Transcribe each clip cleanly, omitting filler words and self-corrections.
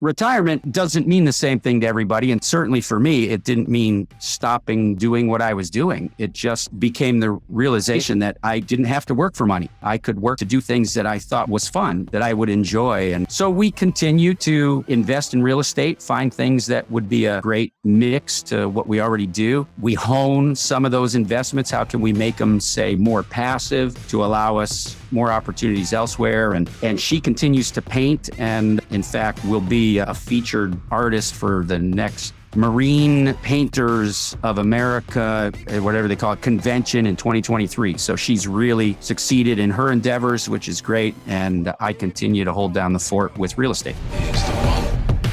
retirement doesn't mean the same thing to everybody. And certainly for me, it didn't mean stopping doing what I was doing. It just became the realization that I didn't have to work for money. I could work to do things that I thought was fun, that I would enjoy. And so we continue to invest in real estate, find things that would be a great mix to what we already do. We hone some of those investments. How can we make them, say, more passive to allow us more opportunities elsewhere? And she continues to paint, and in fact will be a featured artist for the next Marine Painters of America, whatever they call it, convention in 2023. So she's really succeeded in her endeavors, which is great. And I continue to hold down the fort with real estate.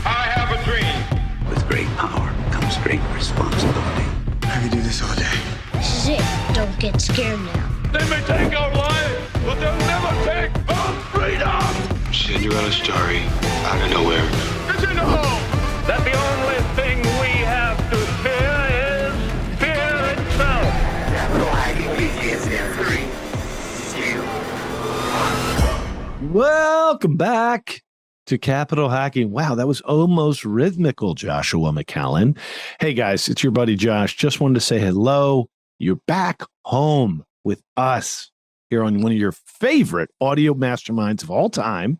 I have a dream. With great power comes great responsibility. I could do this all day. This is it. Don't get scared now. They may take our lives, but they'll never take our freedom. Cinderella's story out of nowhere. It's in the hole. That the only thing we have to fear is fear itself. Capital Hacking begins in 3, 2, 1. Welcome back to Capital Hacking. Wow, that was almost rhythmical, Joshua McCallan. Hey guys, it's your buddy Josh. Just wanted to say hello. You're back home with us here on one of your favorite audio masterminds of all time.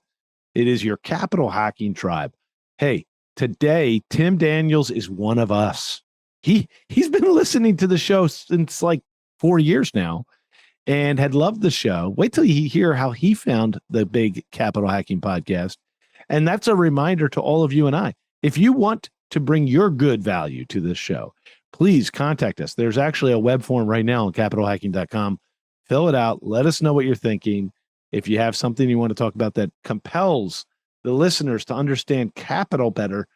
It is your Capital Hacking Tribe. Hey, today, Tim Daniels is one of us. He's been listening to the show since like 4 years now and had loved the show. Wait till you hear how he found the big Capital Hacking podcast. And that's a reminder to all of you and I. If you want to bring your good value to this show, please contact us. There's actually a web form right now on capitalhacking.com. Fill it out. Let us know what you're thinking. If you have something you want to talk about that compels the listeners to understand capital better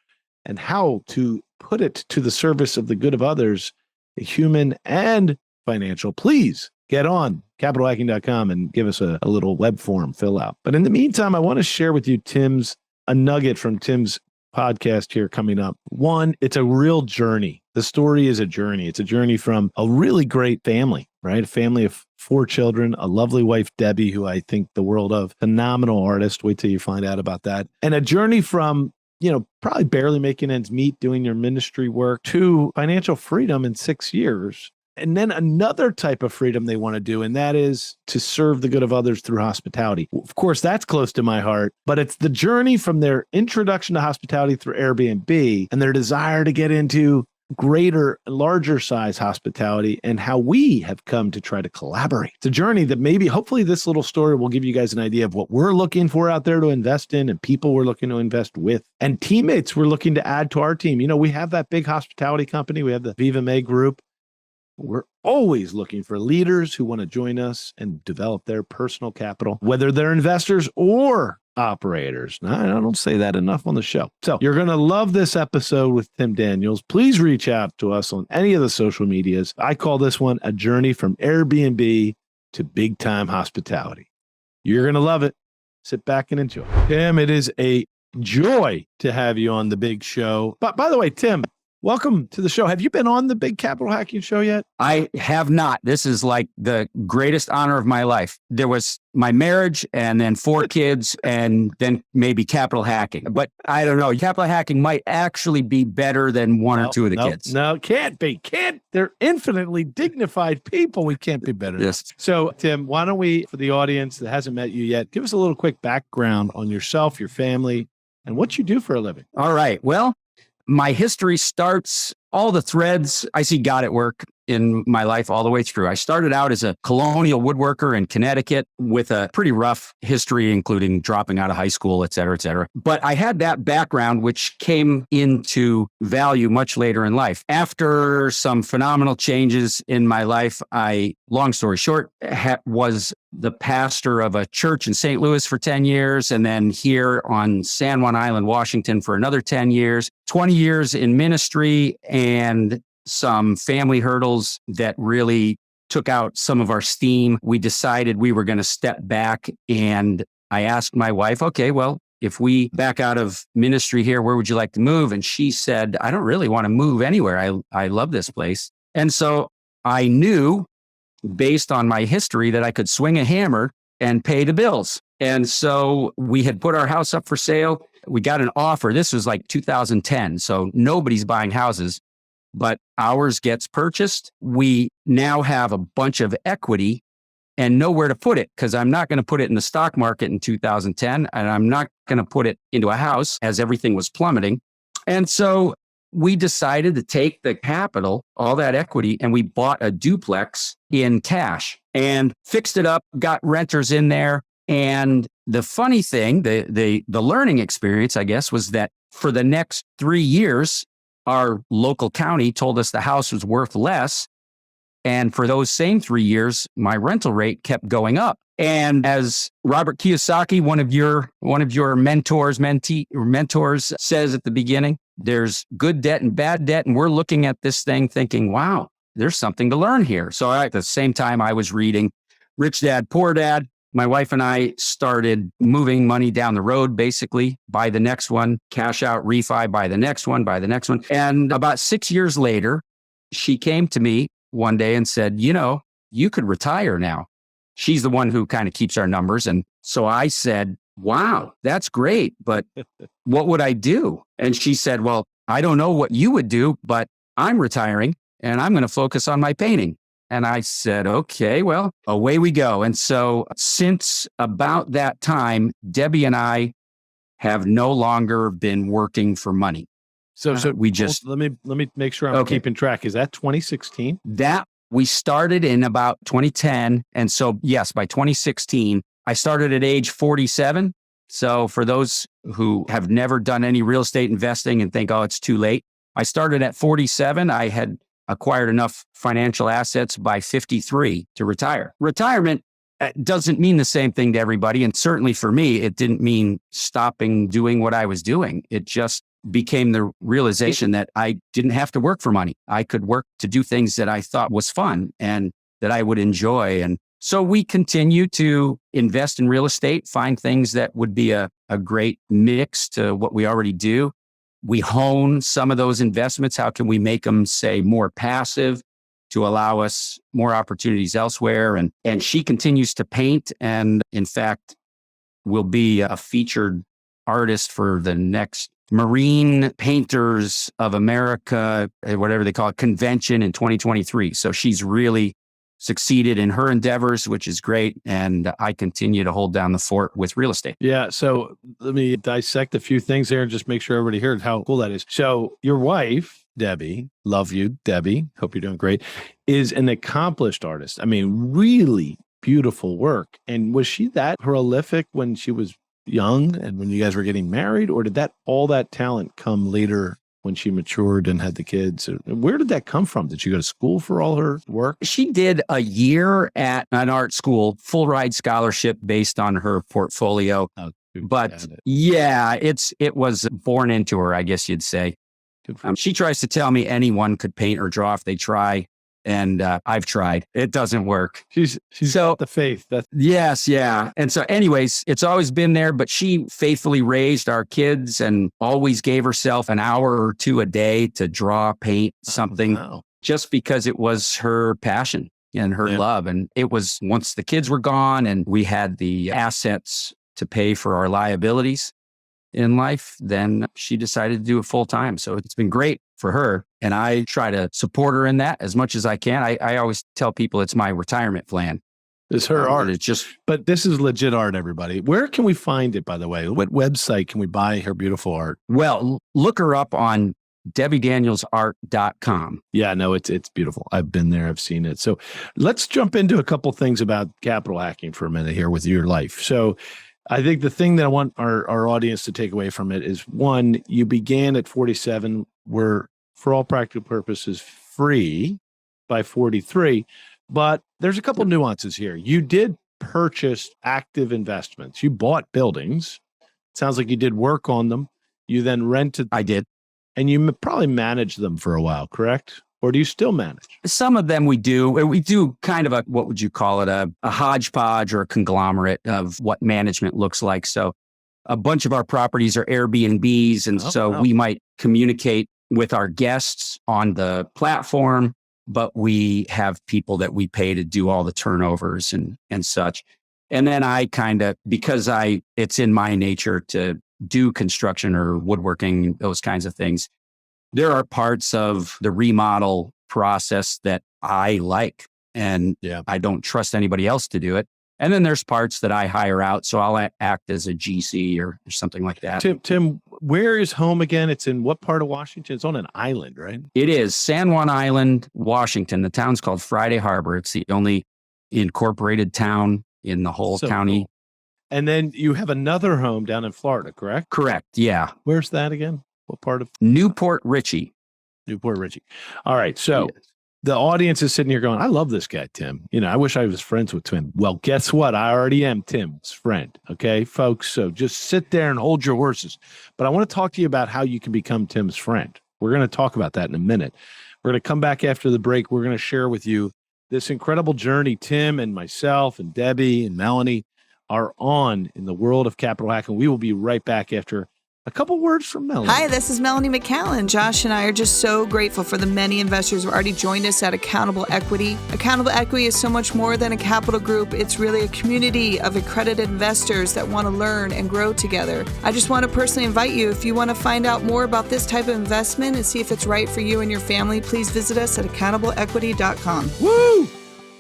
and how to put it to the service of the good of others, human and financial, please get on capitalhacking.com and give us a little web form fill out. But in the meantime, I want to share with you a nugget from Tim's podcast here coming up. One, it's a real journey. The story is a journey. It's a journey from a really great family, right? A family of 4 children, a lovely wife, Debbie, who I think the world of, phenomenal artist. Wait till you find out about that. And a journey from, probably barely making ends meet, doing your ministry work, to financial freedom in 6 years. And then another type of freedom they want to do, and that is to serve the good of others through hospitality. Of course, that's close to my heart, but it's the journey from their introduction to hospitality through Airbnb and their desire to get into greater, larger size hospitality and how we have come to try to collaborate. It's a journey that hopefully this little story will give you guys an idea of what we're looking for out there to invest in and people we're looking to invest with and teammates we're looking to add to our team. We have that big hospitality company. We have the Viva May group. We're always looking for leaders who want to join us and develop their personal capital, whether they're investors or operators. Now, I don't say that enough on the show. So you're going to love this episode with Tim Daniels. Please reach out to us on any of the social medias. I call this one a journey from Airbnb to big time hospitality. You're going to love it. Sit back and enjoy. Tim, it is a joy to have you on the big show. But by the way, Tim, welcome to the show. Have you been on the big Capital Hacking show yet? I have not. This is like the greatest honor of my life. There was my marriage and then 4 kids and then maybe capital hacking. But I don't know. Capital hacking might actually be better than one or two of the kids. No, it can't be. They're infinitely dignified people. We can't be better. Yes. So, Tim, why don't we, for the audience that hasn't met you yet, give us a little quick background on yourself, your family, and what you do for a living. All right. Well, my history starts, all the threads I see God at work in my life all the way through. I started out as a colonial woodworker in Connecticut with a pretty rough history, including dropping out of high school, et cetera, et cetera. But I had that background, which came into value much later in life. After some phenomenal changes in my life, long story short, was the pastor of a church in St. Louis for 10 years, and then here on San Juan Island, Washington for another 10 years, 20 years in ministry, and some family hurdles that really took out some of our steam. We decided we were going to step back, and I asked my wife, okay, well, if we back out of ministry here, where would you like to move? And she said, I don't really want to move anywhere. I love this place. And so I knew, based on my history, that I could swing a hammer and pay the bills. And so we had put our house up for sale. we got an offer. This was like 2010. So nobody's buying houses, but ours gets purchased. We now have a bunch of equity and nowhere to put it because I'm not going to put it in the stock market in 2010 and I'm not going to put it into a house as everything was plummeting. And so we decided to take the capital, all that equity, and we bought a duplex in cash and fixed it up, got renters in there. And the funny thing, the learning experience, I guess, was that for the next 3 years, our local county told us the house was worth less. And for those same 3 years, my rental rate kept going up. And as Robert Kiyosaki, one of your mentors says at the beginning, there's good debt and bad debt. And we're looking at this thing thinking, wow, there's something to learn here. So at the same time I was reading Rich Dad, Poor Dad, my wife and I started moving money down the road, basically buy the next one, cash out, refi, buy the next one, buy the next one. And about 6 years later, she came to me one day and said, you could retire now. She's the one who kind of keeps our numbers. And so I said, wow, that's great. But what would I do? And she said, well, I don't know what you would do, but I'm retiring and I'm going to focus on my painting. And I said, okay, well, away we go. And so since about that time, Debbie and I have no longer been working for money. So we just let me make sure I'm keeping track. Is that 2016? That we started in about 2010. And so, yes, by 2016, I started at age 47. So for those who have never done any real estate investing and think, oh, it's too late. I started at 47. I had acquired enough financial assets by 53 to retire. Retirement doesn't mean the same thing to everybody. And certainly for me, it didn't mean stopping doing what I was doing. It just became the realization that I didn't have to work for money. I could work to do things that I thought was fun and that I would enjoy. And so we continue to invest in real estate, find things that would be a great mix to what we already do. We hone some of those investments. How can we make them, say, more passive to allow us more opportunities elsewhere? And she continues to paint and, in fact, will be a featured artist for the next Marine Painters of America, whatever they call it, convention in 2023. So she's really succeeded in her endeavors, which is great. And I continue to hold down the fort with real estate. Yeah. So let me dissect a few things there and just make sure everybody heard how cool that is. So your wife, Debbie, love you, Debbie, hope you're doing great, is an accomplished artist. I mean, really beautiful work. And was she that prolific when she was young and when you guys were getting married, or did all that talent come later when she matured and had the kids? Where did that come from? Did she go to school for all her work? She did a year at an art school, full ride scholarship based on her portfolio. Oh, but yeah, it was born into her, I guess you'd say. She tries to tell me anyone could paint or draw if they try. And I've tried. It doesn't work. She's so got the faith. Yes, yeah. And so anyways, it's always been there, but she faithfully raised our kids and always gave herself an hour or two a day to draw, paint something, just because it was her passion and her love. And it was once the kids were gone and we had the assets to pay for our liabilities in life, then she decided to do it full time. So it's been great for her. And I try to support her in that as much as I can. I always tell people it's my retirement plan. It's her art. It's but this is legit art, everybody. Where can we find it, by the way? What website can we buy her beautiful art? Well, look her up on debbiedanielsart.com. Yeah, no, it's beautiful. I've been there. I've seen it. So let's jump into a couple things about capital hacking for a minute here with your life. So I think the thing that I want our audience to take away from it is, one, you began at 47, were, for all practical purposes, free by 43. But there's a couple nuances here. You did purchase active investments. You bought buildings. It sounds like you did work on them. You then rented. I did. And you probably managed them for a while, correct? Or do you still manage? Some of them we do. We do kind of a, what would you call it? A hodgepodge or a conglomerate of what management looks like. So a bunch of our properties are Airbnbs. And we might communicate with our guests on the platform, but we have people that we pay to do all the turnovers and such. And then I kind of, because it's in my nature to do construction or woodworking, those kinds of things, there are parts of the remodel process that I like, and I don't trust anybody else to do it. And then there's parts that I hire out. So I'll act as a GC or something like that. Tim, where is home again? It's in what part of Washington? It's on an island, right? It is San Juan Island, Washington. The town's called Friday Harbor. It's the only incorporated town in the whole county. Cool. And then you have another home down in Florida, correct? Correct. Yeah. Where's that again? What part of Newport Richey? Newport Richey. All right. So the audience is sitting here going, I love this guy, Tim. I wish I was friends with Tim. Well, guess what? I already am Tim's friend. Okay, folks. So just sit there and hold your horses. But I want to talk to you about how you can become Tim's friend. We're going to talk about that in a minute. We're going to come back after the break. We're going to share with you this incredible journey Tim and myself and Debbie and Melanie are on in the world of capital hacking. We will be right back after a couple words from Melanie. Hi, this is Melanie McCallan. Josh and I are just so grateful for the many investors who have already joined us at Accountable Equity. Accountable Equity is so much more than a capital group. It's really a community of accredited investors that want to learn and grow together. I just want to personally invite you, if you want to find out more about this type of investment and see if it's right for you and your family, please visit us at accountableequity.com. Woo!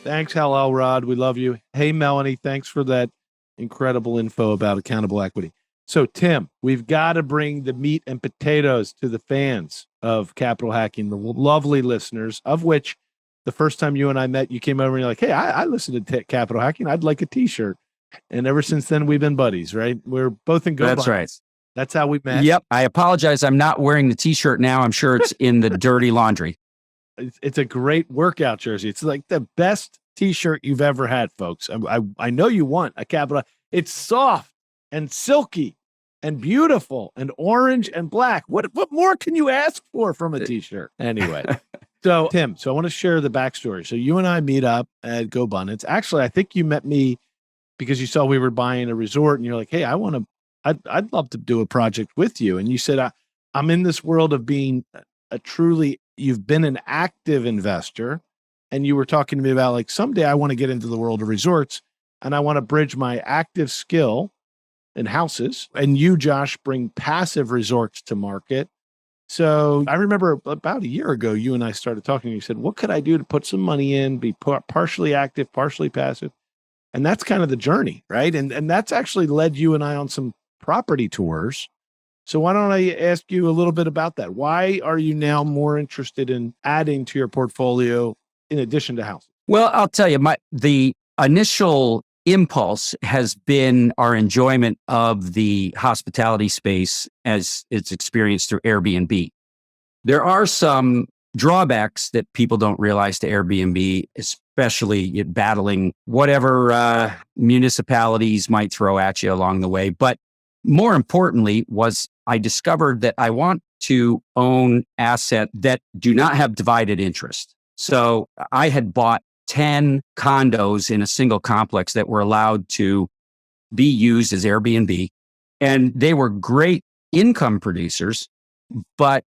Thanks, Hal Elrod. We love you. Hey, Melanie, thanks for that incredible info about Accountable Equity. So, Tim, we've got to bring the meat and potatoes to the fans of capital hacking, the lovely listeners, of which the first time you and I met, you came over and you're like, hey, I listen to capital hacking. I'd like a T-shirt. And ever since then, we've been buddies, right? We're both in Go That's right. That's how we met. Yep. I apologize. I'm not wearing the T-shirt now. I'm sure it's in the dirty laundry. It's a great workout jersey. It's like the best T-shirt you've ever had, folks. I know you want a capital. It's soft and silky and beautiful and orange and black. What more can you ask for from a T-shirt? Anyway, so Tim, I want to share the backstory. So you and I meet up at GoBundance. Actually, I think you met me because you saw we were buying a resort and you're like, hey, I'd love to do a project with you. And you said, I'm in this world of being you've been an active investor. And you were talking to me about like, someday I want to get into the world of resorts and I want to bridge my active skill in houses. And you, Josh, bring passive resorts to market. So I remember about a year ago, you and I started talking. You said, what could I do to put some money in, be partially active, partially passive? And that's kind of the journey, right? And that's actually led you and I on some property tours. So why don't I ask you a little bit about that? Why are you now more interested in adding to your portfolio in addition to houses? Well, I'll tell you, the initial impulse has been our enjoyment of the hospitality space as it's experienced through Airbnb. There are some drawbacks that people don't realize to Airbnb, especially battling whatever municipalities might throw at you along the way. But more importantly was I discovered that I want to own assets that do not have divided interest. So I had bought 10 condos in a single complex that were allowed to be used as Airbnb. And they were great income producers. But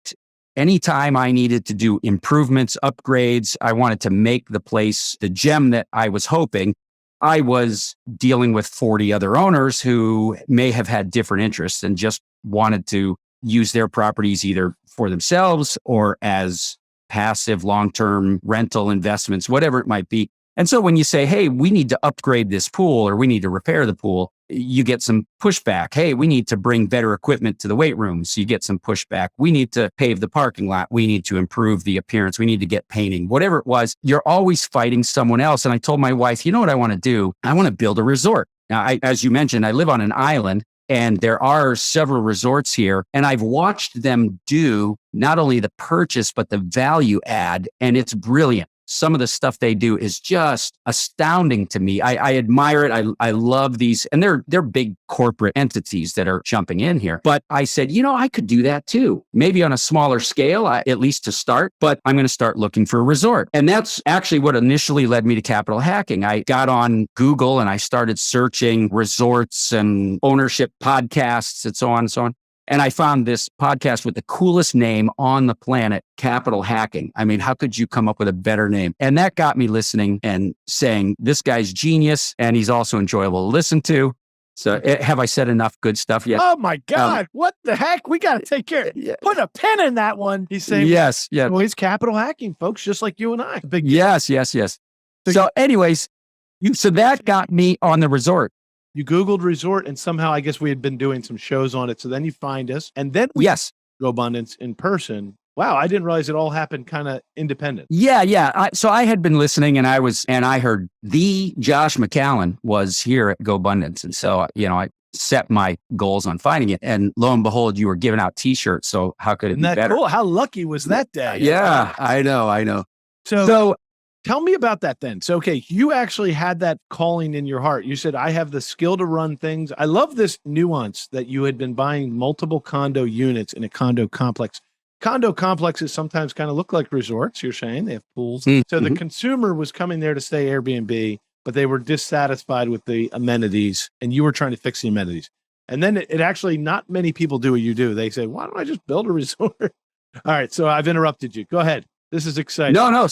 anytime I needed to do improvements, upgrades, I wanted to make the place the gem that I was hoping, I was dealing with 40 other owners who may have had different interests and just wanted to use their properties either for themselves or as passive long-term rental investments, whatever it might be. And so when you say, hey, we need to upgrade this pool or we need to repair the pool, you get some pushback. Hey, we need to bring better equipment to the weight rooms. You get some pushback. We need to pave the parking lot. We need to improve the appearance. We need to get painting. Whatever it was, you're always fighting someone else. And I told my wife, you know what I want to do? I want to build a resort. Now, as you mentioned, I live on an island. And there are several resorts here, and I've watched them do not only the purchase, but the value add, and it's brilliant. Some of the stuff they do is just astounding to me. I admire it. I love these, and they're big corporate entities that are jumping in here. But I said, I could do that too. Maybe on a smaller scale, at least to start, but I'm going to start looking for a resort. And that's actually what initially led me to capital hacking. I got on Google and I started searching resorts and ownership podcasts and so on and so on. And I found this podcast with the coolest name on the planet, Capital Hacking. I mean, how could you come up with a better name? And that got me listening and saying, this guy's genius and he's also enjoyable to listen to. So have I said enough good stuff yet? Oh my God. What the heck? We got to take care. Put a pin in that one. He's saying, Yes. Yeah. well, he's capital hacking, folks, just like you and I. Big Yes. So anyways, so that got me on the resort. You Googled resort and somehow I guess we had been doing some shows on it. So then you find us and then we Yes. Go Abundance in person. Wow. I didn't realize it all happened kind of independent. Yeah. So I had been listening and I heard the Josh McCallan was here at Go Abundance. And so, I set my goals on finding it. And lo and behold, you were giving out t-shirts. So how could it Isn't be that better? cool? How lucky was that day? Yeah, I know. So tell me about that then. So, okay, you actually had that calling in your heart. You said, I have the skill to run things. I love this nuance that you had been buying multiple condo units in a condo complex. Condo complexes sometimes kind of look like resorts, you're saying. They have pools. So the consumer was coming there to stay Airbnb, but they were dissatisfied with the amenities, and you were trying to fix the amenities. And then it actually, not many people do what you do. They say, why don't I just build a resort? All right, so I've interrupted you. Go ahead. This is exciting. No.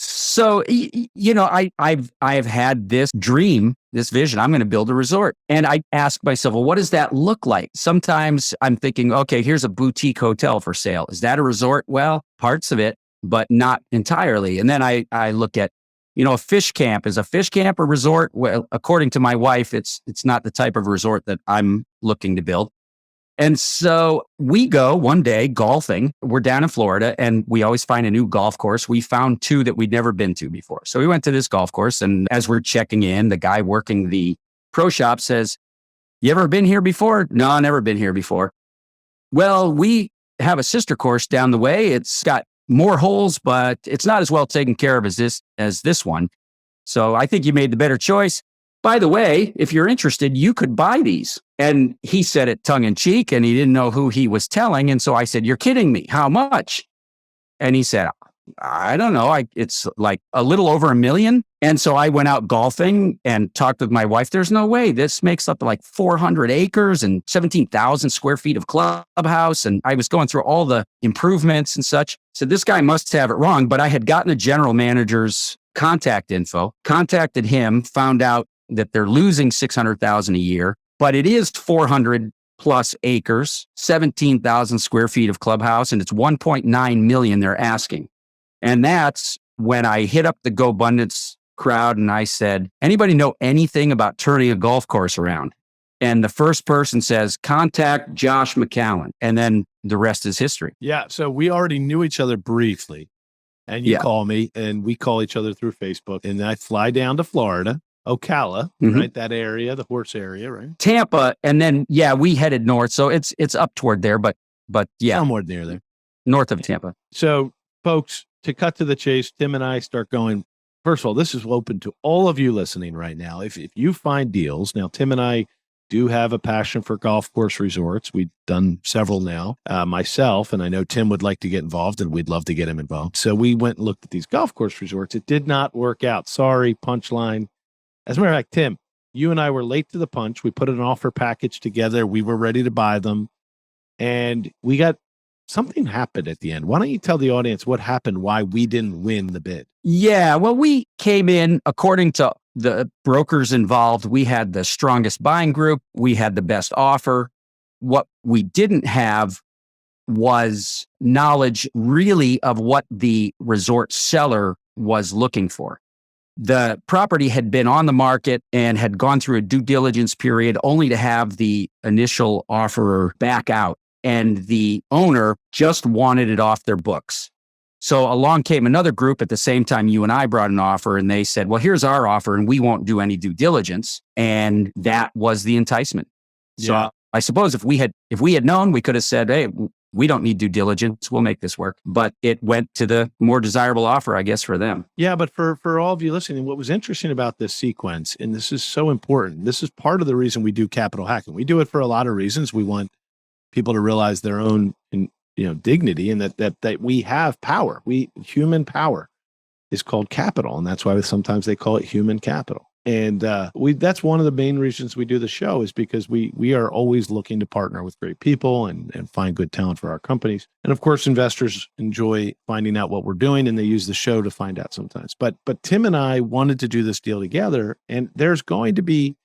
So I've had this dream, this vision. I'm going to build a resort, and I ask myself, well, what does that look like? Sometimes I'm thinking, okay, here's a boutique hotel for sale. Is that a resort? Well, parts of it, but not entirely. And then I look at, a fish camp. Is a fish camp a resort? Well, according to my wife, it's not the type of resort that I'm looking to build. And so we go one day golfing. We're down in Florida and we always find a new golf course. We found two that we'd never been to before. So we went to this golf course. And as we're checking in, the guy working the pro shop says, you ever been here before? No, never been here before. Well, we have a sister course down the way. It's got more holes, but it's not as well taken care of as this one. So I think you made the better choice. By the way, if you're interested, you could buy these. And he said it tongue in cheek and he didn't know who he was telling. And so I said, you're kidding me. How much? And he said, I don't know. It's like a little over $1 million. And so I went out golfing and talked with my wife. There's no way. This makes up like 400 acres and 17,000 square feet of clubhouse. And I was going through all the improvements and such. So this guy must have it wrong. But I had gotten the general manager's contact info, contacted him, found out that they're losing $600,000 a year, but it is 400 plus acres, 17,000 square feet of clubhouse, and it's 1.9 million they're asking. And that's when I hit up the Go Abundance crowd and I said, anybody know anything about turning a golf course around? And the first person says, contact Josh McCallan. And then the rest is history. Yeah. So we already knew each other briefly. And you call me and we call each other through Facebook. And I fly down to Florida. Ocala, right? That area, the horse area, right? Tampa. And then, we headed north. So it's up toward there, but Somewhere near there. North of Tampa. So folks, to cut to the chase, Tim and I start going, first of all, this is open to all of you listening right now. If you find deals, now Tim and I do have a passion for golf course resorts. We've done several now, myself, and I know Tim would like to get involved and we'd love to get him involved. So we went and looked at these golf course resorts. It did not work out. Sorry, punchline. As a matter of fact, Tim, you and I were late to the punch. We put an offer package together. We were ready to buy them. And something happened at the end. Why don't you tell the audience what happened, why we didn't win the bid? Yeah, well, we came in, according to the brokers involved, we had the strongest buying group. We had the best offer. What we didn't have was knowledge really of what the resort seller was looking for. The property had been on the market and had gone through a due diligence period only to have the initial offerer back out. And the owner just wanted it off their books. So along came another group at the same time you and I brought an offer and they said, well, here's our offer and we won't do any due diligence. And that was the enticement. So I suppose if we had known, we could have said, hey, we don't need due diligence. We'll make this work. But it went to the more desirable offer, I guess, for them. Yeah, but for all of you listening, what was interesting about this sequence, and this is so important, this is part of the reason we do capital hacking. We do it for a lot of reasons. We want people to realize their own dignity and that we have power. Human power is called capital. And that's why sometimes they call it human capital. And that's one of the main reasons we do the show is because we are always looking to partner with great people and find good talent for our companies. And of course, investors enjoy finding out what we're doing and they use the show to find out sometimes. But Tim and I wanted to do this deal together and there's going to be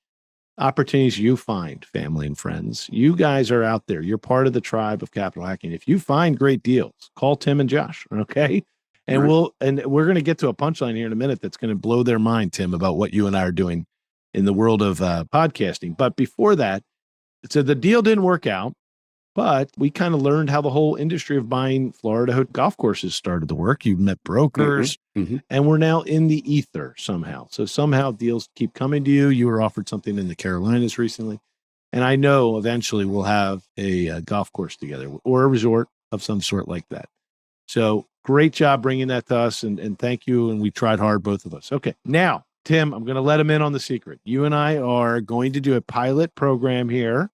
opportunities you find, family and friends, you guys are out there. You're part of the tribe of capital hacking. If you find great deals, call Tim and Josh, okay? And we're going to get to a punchline here in a minute that's going to blow their mind, Tim, about what you and I are doing in the world of podcasting. But before that, so the deal didn't work out, but we kind of learned how the whole industry of buying Florida golf courses started to work. You met brokers, and we're now in the ether somehow. So somehow deals keep coming to you. You were offered something in the Carolinas recently. And I know eventually we'll have a golf course together or a resort of some sort like that. So great job bringing that to us. And thank you. And we tried hard, both of us. Okay. Now, Tim, I'm going to let him in on the secret. You and I are going to do a pilot program here.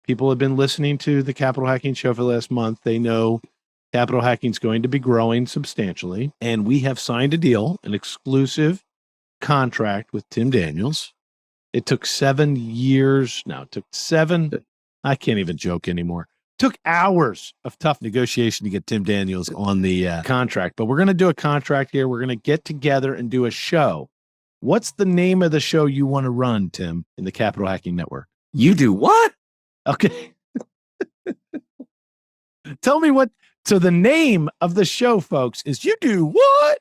People have been listening to the Capital Hacking Show for the last month. They know capital hacking is going to be growing substantially. And we have signed a deal, an exclusive contract with Tim Daniels. It took 7 years. Now, it took 7. I can't even joke anymore. It took hours of tough negotiation to get Tim Daniels on the contract. But we're going to do a contract here. We're going to get together and do a show. What's the name of the show you want to run, Tim, in the Capital Hacking Network? You do what? Okay. Tell me what. So the name of the show, folks, is You Do What?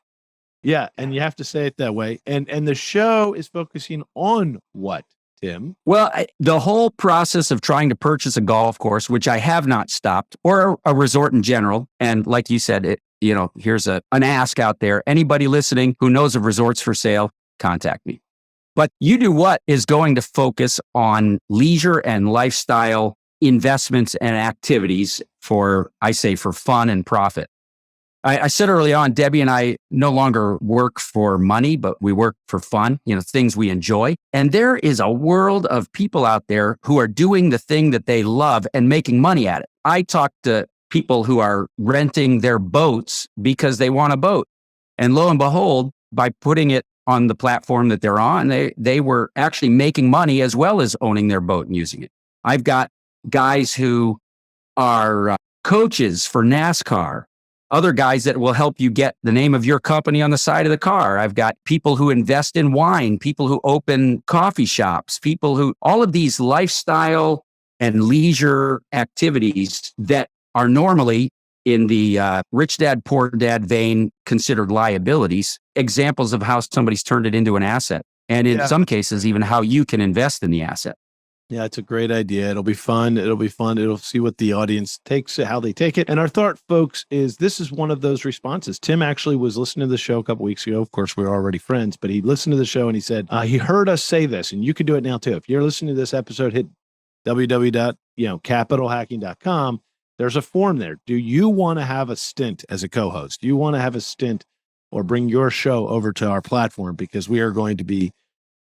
Yeah. And you have to say it that way. And the show is focusing on what, Tim? Well, the whole process of trying to purchase a golf course, which I have not stopped, or a resort in general. And like you said, here's an ask out there. Anybody listening who knows of resorts for sale, contact me. But You Do What is going to focus on leisure and lifestyle investments and activities for fun and profit. I said early on, Debbie and I no longer work for money, but we work for fun, things we enjoy. And there is a world of people out there who are doing the thing that they love and making money at it. I talk to people who are renting their boats because they want a boat. And lo and behold, by putting it on the platform that they're on, they were actually making money as well as owning their boat and using it. I've got guys who are coaches for NASCAR, other guys that will help you get the name of your company on the side of the car. I've got people who invest in wine, people who open coffee shops, all of these lifestyle and leisure activities that are normally in the rich dad, poor dad vein considered liabilities, examples of how somebody's turned it into an asset. And in some cases, even how you can invest in the asset. Yeah, it's a great idea. It'll be fun. It'll see what the audience takes, how they take it. And our thought, folks, is this is one of those responses. Tim actually was listening to the show a couple weeks ago. Of course, we were already friends, but he listened to the show and he said, he heard us say this, and you can do it now too. If you're listening to this episode, hit www.capitalhacking.com. There's a form there. Do you want to have a stint as a co-host? Do you want to have a stint or bring your show over to our platform? Because we are going to be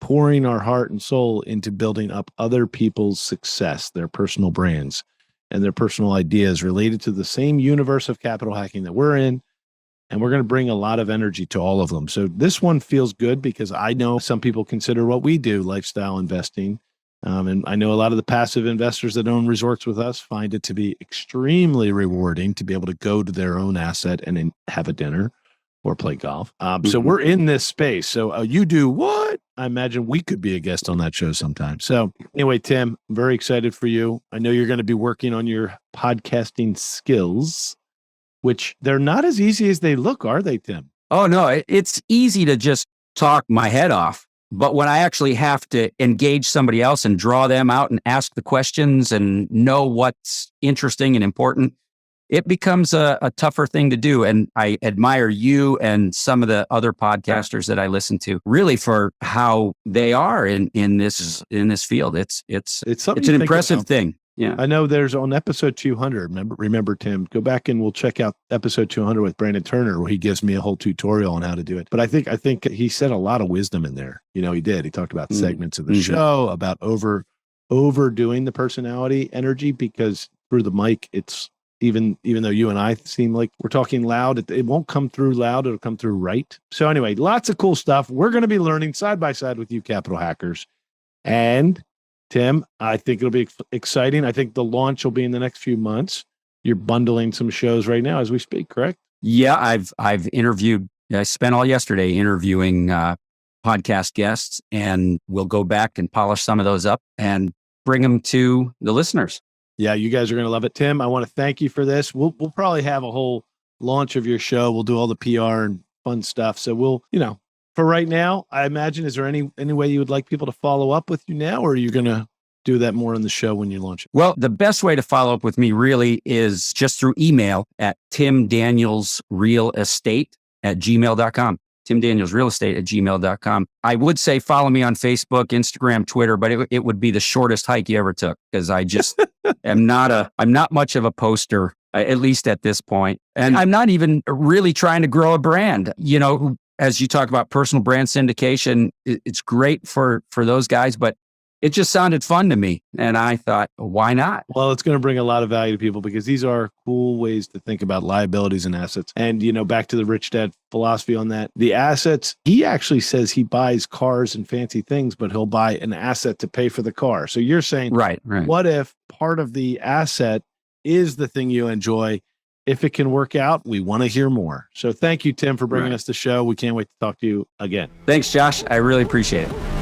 pouring our heart and soul into building up other people's success, their personal brands and their personal ideas related to the same universe of capital hacking that we're in. And we're going to bring a lot of energy to all of them. So this one feels good because I know some people consider what we do lifestyle investing. And I know a lot of the passive investors that own resorts with us find it to be extremely rewarding to be able to go to their own asset and then have a dinner or play golf. So we're in this space. So You Do What? I imagine we could be a guest on that show sometime. So anyway, Tim, I'm very excited for you. I know you're going to be working on your podcasting skills, which they're not as easy as they look, are they, Tim? Oh, no, it's easy to just talk my head off. But when I actually have to engage somebody else and draw them out and ask the questions and know what's interesting and important, it becomes a tougher thing to do. And I admire you and some of the other podcasters that I listen to really for how they are in this field. It's an impressive thing. Yeah. I know there's on episode 200. Remember, Tim, go back and we'll check out episode 200 with Brandon Turner, where he gives me a whole tutorial on how to do it. But I think he said a lot of wisdom in there. He did. He talked about segments of the show, about overdoing the personality energy, because through the mic, it's even though you and I seem like we're talking loud, it won't come through loud. It'll come through right. So anyway, lots of cool stuff. We're going to be learning side by side with you capital hackers. And Tim, I think it'll be exciting. I think the launch will be in the next few months. You're bundling some shows right now as we speak, correct? Yeah, I've interviewed. I spent all yesterday interviewing podcast guests, and we'll go back and polish some of those up and bring them to the listeners. Yeah, you guys are going to love it. Tim, I want to thank you for this. We'll probably have a whole launch of your show. We'll do all the PR and fun stuff. So we'll, for right now, I imagine, is there any way you would like people to follow up with you now, or are you going to do that more on the show when you launch it? Well, the best way to follow up with me really is just through email at timdanielsrealestate@gmail.com. timdanielsrealestate@gmail.com. I would say follow me on Facebook, Instagram, Twitter, but it would be the shortest hike you ever took, because I just I'm not much of a poster, at least at this point. And I'm not even really trying to grow a brand. As you talk about personal brand syndication, it's great for those guys, but it just sounded fun to me. And I thought, why not? Well, it's going to bring a lot of value to people, because these are cool ways to think about liabilities and assets. And, back to the rich dad philosophy on that, the assets, he actually says he buys cars and fancy things, but he'll buy an asset to pay for the car. So you're saying, right. What if part of the asset is the thing you enjoy? If it can work out, we want to hear more. So thank you, Tim, for bringing us the show. We can't wait to talk to you again. Thanks, Josh. I really appreciate it.